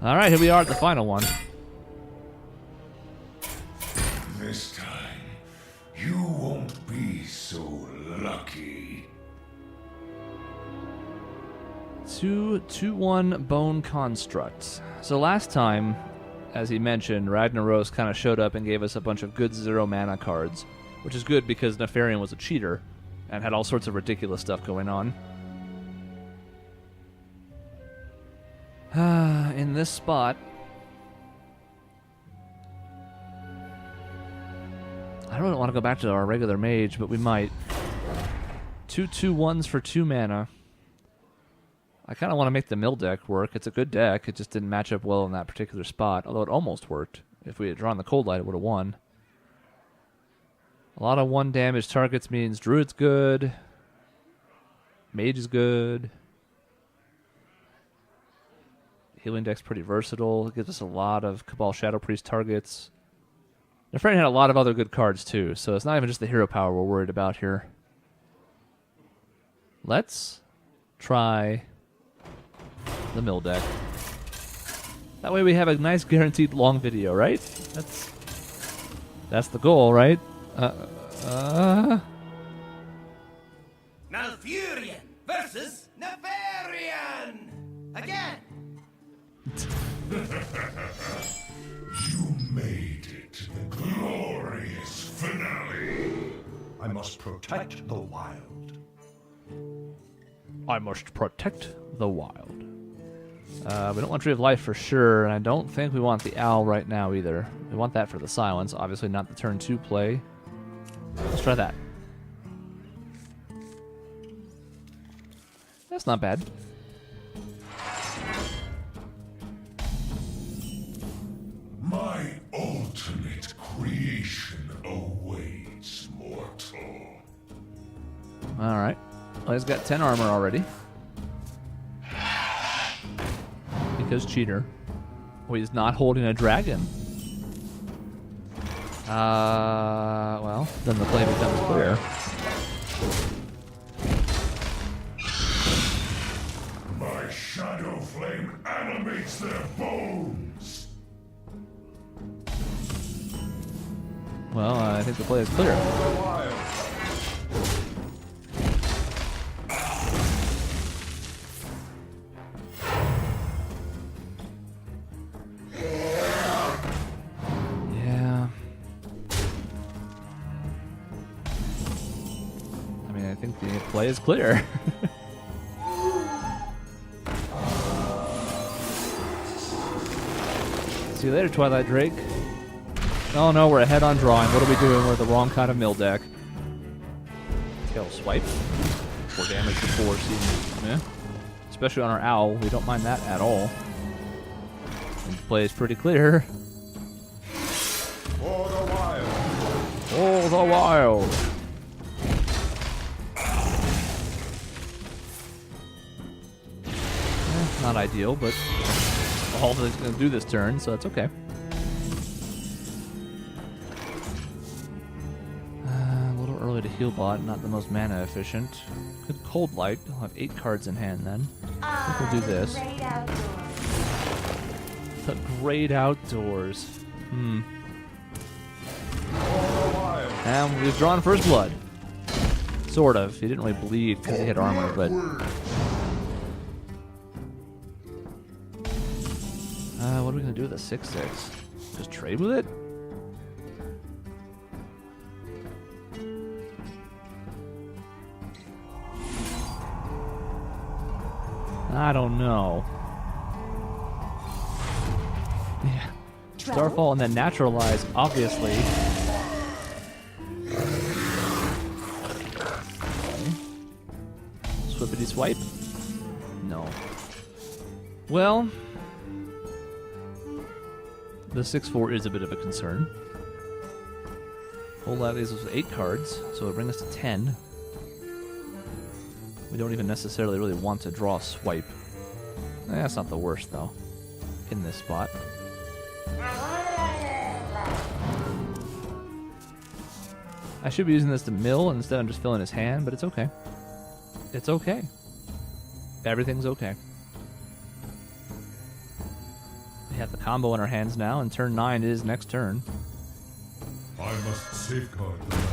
All right, here we are at the final one. This time, you won't be so lucky. 2/1 Bone Construct. So last time, as he mentioned, Ragnaros kind of showed up and gave us a bunch of good 0 mana cards, which is good because Nefarian was a cheater and had all sorts of ridiculous stuff going on. In this spot, I don't really want to go back to our regular mage, but we might. 2/2/1s for 2 mana. I kind of want to make the mill deck work. It's a good deck. It just didn't match up well in that particular spot, although it almost worked. If we had drawn the Cold Light, it would have won. A lot of 1 damage targets means Druid's good. Mage is good. Healing deck's pretty versatile. It gives us a lot of Cabal Shadow Priest targets. Nefarian had a lot of other good cards too, so it's not even just the hero power we're worried about here. Let's try the mill deck. That way we have a nice guaranteed long video, right? That's the goal, right? Malfurion versus Nefarian! Again! You made it to the glorious finale. I must protect the wild. I must protect the wild. We don't want Tree of Life for sure, and I don't think we want the Owl right now either. We want that for the Silence, obviously not the turn 2 play. Let's try that. That's not bad. My ultimate creation awaits, mortal. Alright. Well, he's got 10 armor already. Because cheater. Oh, he's not holding a dragon. Well, then the play becomes clear. My shadow flame animates their bones. Well, I think the play is clear. Yeah. I mean, I think the play is clear. See you later, Twilight Drake. Oh no, we're ahead on drawing. What are we doing? We're the wrong kind of mill deck. Tail swipe. 4 damage before seeing. Yeah. Especially on our owl. We don't mind that at all. And the play is pretty clear. For the wild. Oh, the wild. Not ideal, but all that it's going to do this turn, so that's okay. A little early to heal bot, not the most mana efficient. Good Cold Light. I'll have 8 cards in hand then. I think we'll do this. The Great Outdoors. And we've drawn First Blood. Sort of. He didn't really bleed because he had armor, but... what are we going to do with a 6/6? Just trade with it? I don't know. Yeah. Starfall and then Naturalize, obviously. Swippity swipe? No. Well... the 6/4 is a bit of a concern. Whole lot leaves us with 8 cards, so it'll bring us to 10. We don't even necessarily really want to draw a swipe. That's not the worst, though, in this spot. I should be using this to mill, and instead I'm just filling his hand, but it's okay. It's okay. Everything's okay. have the combo in our hands now, and turn 9 is next turn. I must safeguard the land.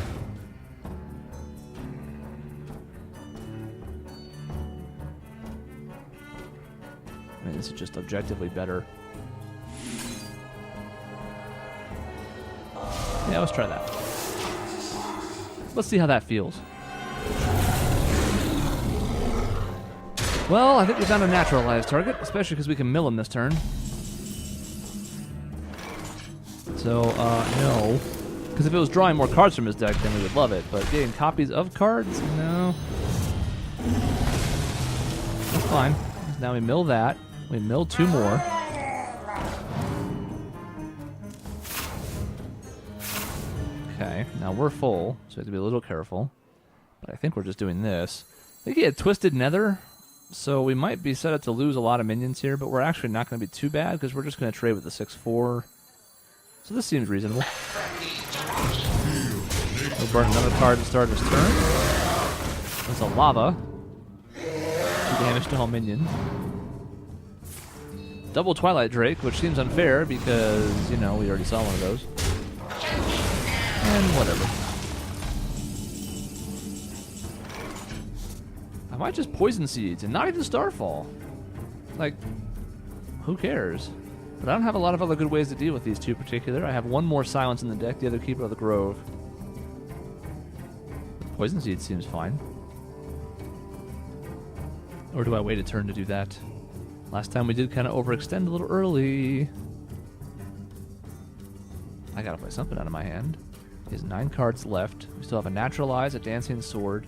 I mean, this is just objectively better. Yeah, let's try that. Let's see how that feels. Well, I think we found a naturalized target, especially because we can mill him this turn. So, no. Because if it was drawing more cards from his deck, then we would love it. But getting copies of cards? No. That's fine. Now we mill that. We mill 2 more. Okay, now we're full, so we have to be a little careful. But I think we're just doing this. I think he had Twisted Nether, so we might be set up to lose a lot of minions here, but we're actually not going to be too bad because we're just going to trade with the 6/4. So this seems reasonable. We'll burn another card to start his turn. That's a lava. 2 damage to all minions. Double Twilight Drake, which seems unfair because, you know, we already saw one of those. And whatever. I might just Poison Seeds and not even Starfall. Like, who cares? But I don't have a lot of other good ways to deal with these two in particular. I have one more Silence in the deck, the other Keeper of the Grove. Poison Seed seems fine. Or do I wait a turn to do that? Last time we did kind of overextend a little early. I gotta play something out of my hand. He has 9 cards left. We still have a Naturalize, a Dancing Sword.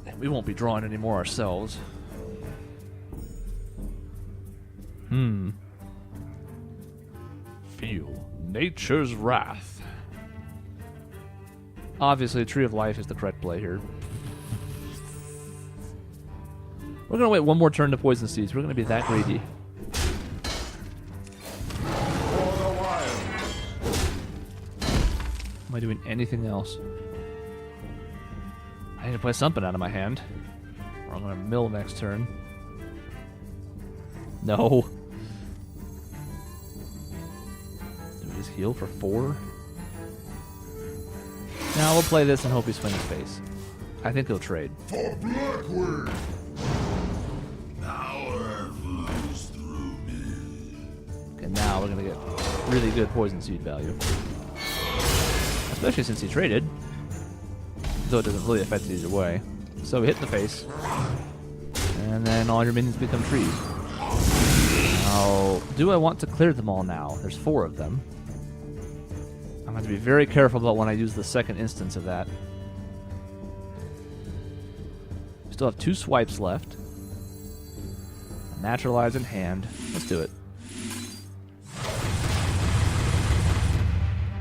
And we won't be drawing any more ourselves. Feel Nature's Wrath. Obviously, Tree of Life is the correct play here. We're going to wait one more turn to Poison Seeds. We're going to be that greedy. Am I doing anything else? I need to play something out of my hand. Or I'm going to mill next turn. No. Do we just heal for 4? Now we'll play this and hope he swings face. I think he'll trade. For Blackrock! Power flows through me. Okay, now we're going to get really good Poison Seed value. Especially since he traded. Though it doesn't really affect it either way. So we hit in the face. And then all your minions become trees. Now, do I want to clear them all now? There's 4 of them. I'm going to be very careful about when I use the second instance of that. We still have 2 swipes left. Naturalize in hand. Let's do it.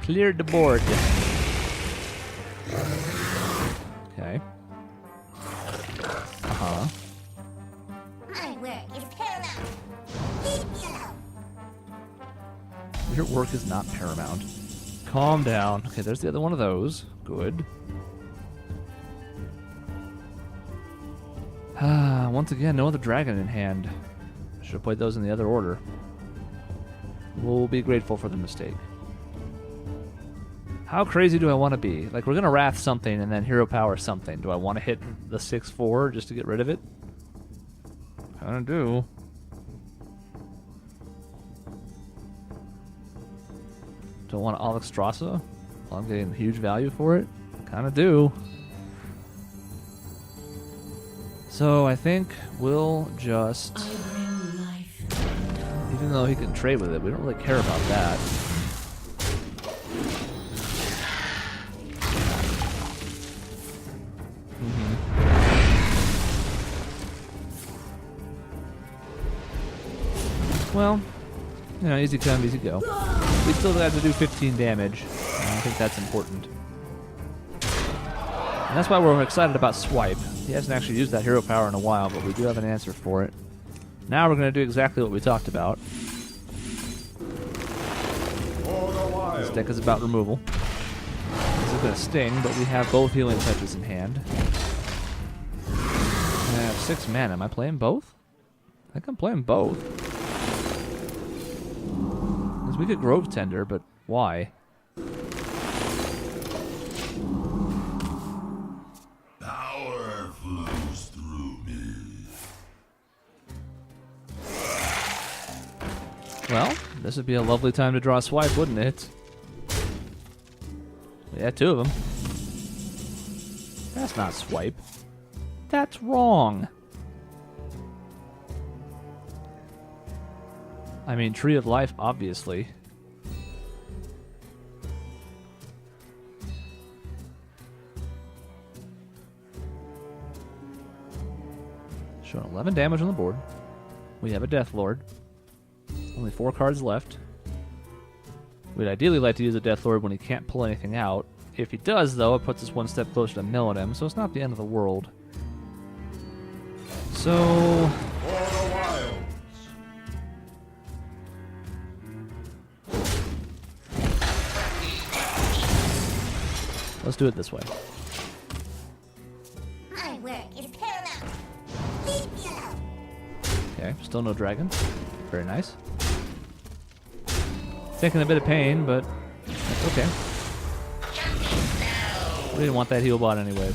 Cleared the board. Okay. My work is paramount. Leave me alone. Your work is not paramount. Calm down. Okay, there's the other one of those. Good. Once again, no other dragon in hand. Should have played those in the other order. We'll be grateful for the mistake. How crazy do I want to be? Like, we're going to Wrath something and then Hero Power something. Do I want to hit the 6/4 just to get rid of it? Kind of do. Do I want Alexstrasza? Well, I'm getting huge value for it. Kind of do. So I think we'll just... Even though he can trade with it, we don't really care about that. Well, you know, easy come, easy go. We still have to do 15 damage, and I think that's important. And that's why we're excited about Swipe. He hasn't actually used that hero power in a while, but we do have an answer for it. Now we're going to do exactly what we talked about. This deck is about removal. This is going to sting, but we have both healing touches in hand. And I have 6 mana. Am I playing both? think I'm playing both. Because we could Grove Tender, but why? Power flows through me. Well, this would be a lovely time to draw a swipe, wouldn't it? Yeah, two of them. That's not swipe. That's wrong. I mean, Tree of Life, obviously. Showing 11 damage on the board. We have a Death Lord. Only 4 cards left. We'd ideally like to use a Death Lord when he can't pull anything out. If he does, though, it puts us one step closer to milling him, so it's not the end of the world. So... For the wilds. let's do it this way. My work is paramount. Leave me alone. Okay, still no dragon. Very nice. Taking a bit of pain, but that's okay. We didn't want that heal bot anyways.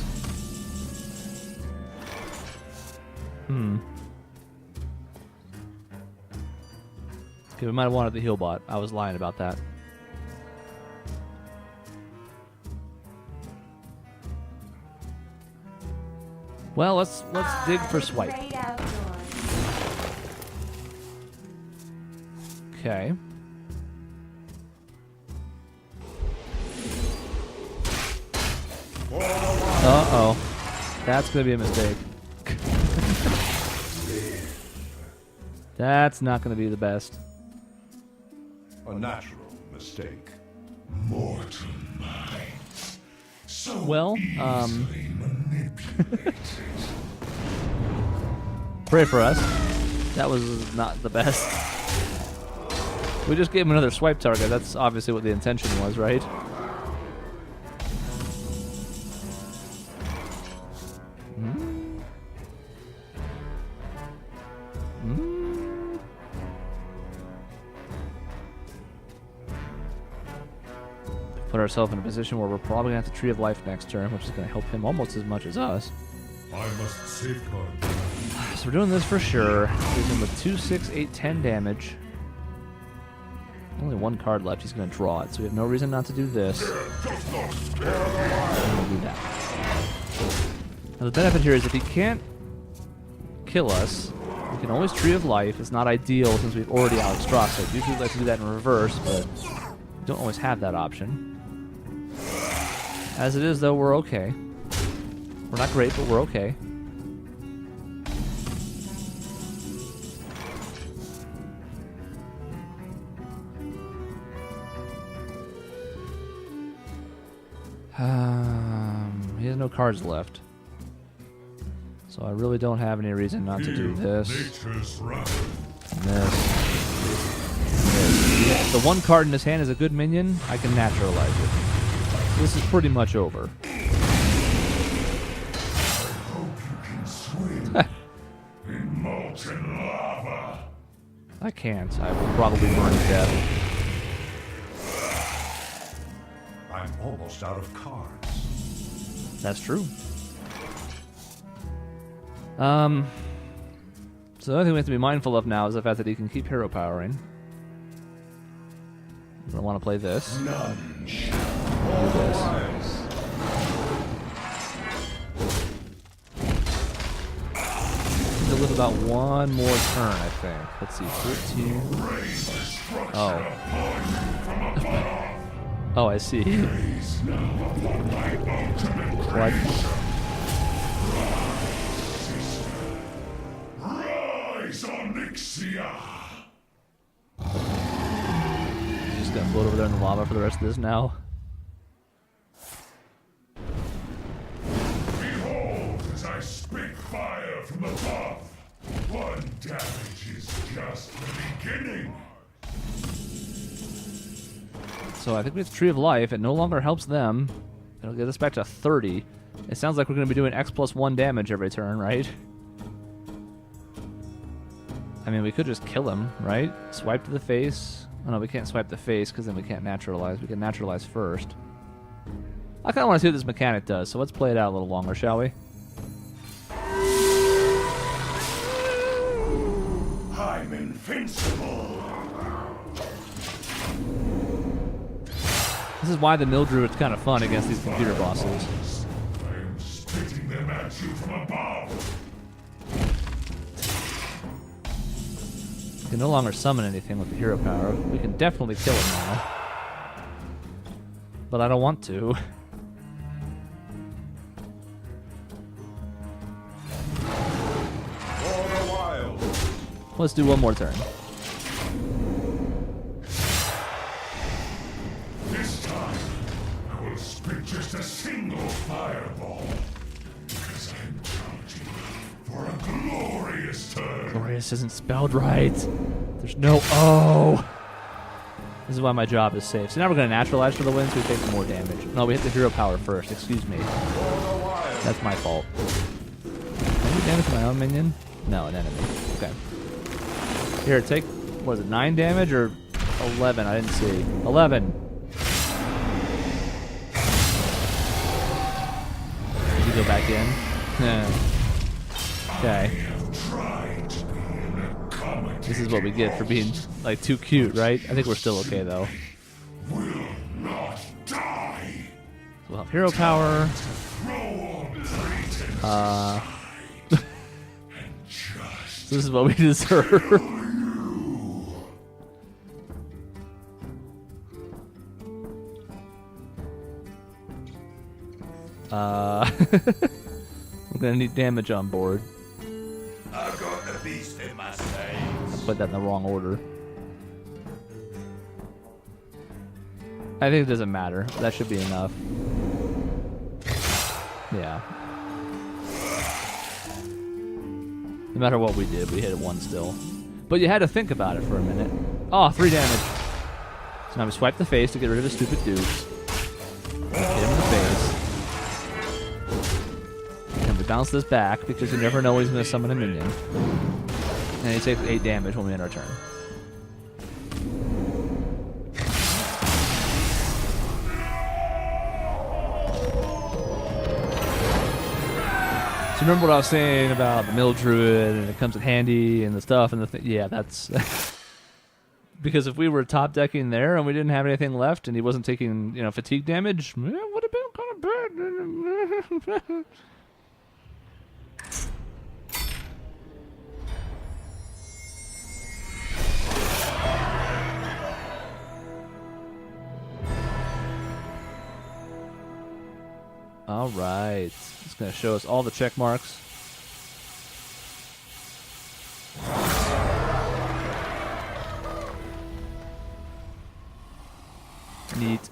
Okay, we might have wanted the heal bot. I was lying about that. Well, let's dig for swipe. Great outdoors. Okay. Uh-oh. That's gonna be a mistake. That's not gonna be the best. A natural mistake. Mortal minds. So Well, easily manipulated. pray for us. That was not the best. We just gave him another swipe target. That's obviously what the intention was, right? Put ourselves in a position where we're probably going to have to Tree of Life next turn, which is going to help him almost as much as us. I must safeguard the land. So we're doing this for sure. Leaves him with 2, 6, 8, 10 damage. Only one card left. He's going to draw it, so we have no reason not to do this. We'll do that. Now the benefit here is if he can't kill us, we can always Tree of Life. It's not ideal since we've already Alex Droxed. Usually we like to do that in reverse, but we don't always have that option. As it is, though, we're okay. We're not great, but we're okay. He has no cards left. So I really don't have any reason not to do this. Nature's wrath. This. If the one card in his hand is a good minion, I can naturalize it. This is pretty much over. In molten lava. I can't. I will probably burn to death. I'm almost out of cards. That's true. So the only thing we have to be mindful of now is the fact that he can keep hero powering. We're gonna want to play this. None shall Do this. He'll live about one more turn, I think. Let's see, 13. Oh. Oh, I see. What? rise, Onyxia. Just gonna float over there in the lava for the rest of this now. Behold, as I spit fire from above. One damage is just the beginning. So I think we have Tree of Life. It no longer helps them. It'll get us back to 30. It sounds like we're going to be doing X+1 damage every turn, right? I mean, we could just kill him, right? Swipe to the face. Oh no, we can't swipe the face because then we can't naturalize. We can naturalize first. I kind of want to see what this mechanic does, so let's play it out a little longer, shall we? I'm invincible. This is why the Mill Druid's kind of fun against these computer bosses. I'm spitting them at you from above. We can no longer summon anything with the hero power. We can definitely kill him now. But I don't want to. For the wild. Let's do one more turn. This time, I will spit just a single fireball. Because I'm charging for a glorious turn. Glorious isn't spelled right. There's no O. This is why my job is safe. So now we're going to naturalize for the win, so we take more damage. No, we hit the hero power first. Excuse me. That's my fault. Can I do damage to my own minion? No, an enemy. Okay. Here, take, what is it, 9 damage or 11? I didn't see. 11. Did you go back in? Okay. This is what we get for being, like, too cute, right? I think we're still okay, though. Will not die. We'll have hero power. So this is what we deserve. We're gonna need damage on board. I've got the beast in my veins. Put that in the wrong order. I think it doesn't matter. That should be enough. Yeah. No matter what we did, we hit it one still. But you had to think about it for a minute. Oh, 3 damage. So now we swipe the face to get rid of his stupid dudes. Hit him in the face. And we bounce this back because you never know when he's going to summon a minion. And he takes 8 damage when we end our turn. So remember what I was saying about the Mill Druid and it comes in handy and the stuff and the thing? Yeah, that's... because if we were top decking there and we didn't have anything left and he wasn't taking, fatigue damage, it would have been kind of bad. All right, it's going to show us all the check marks. Neat.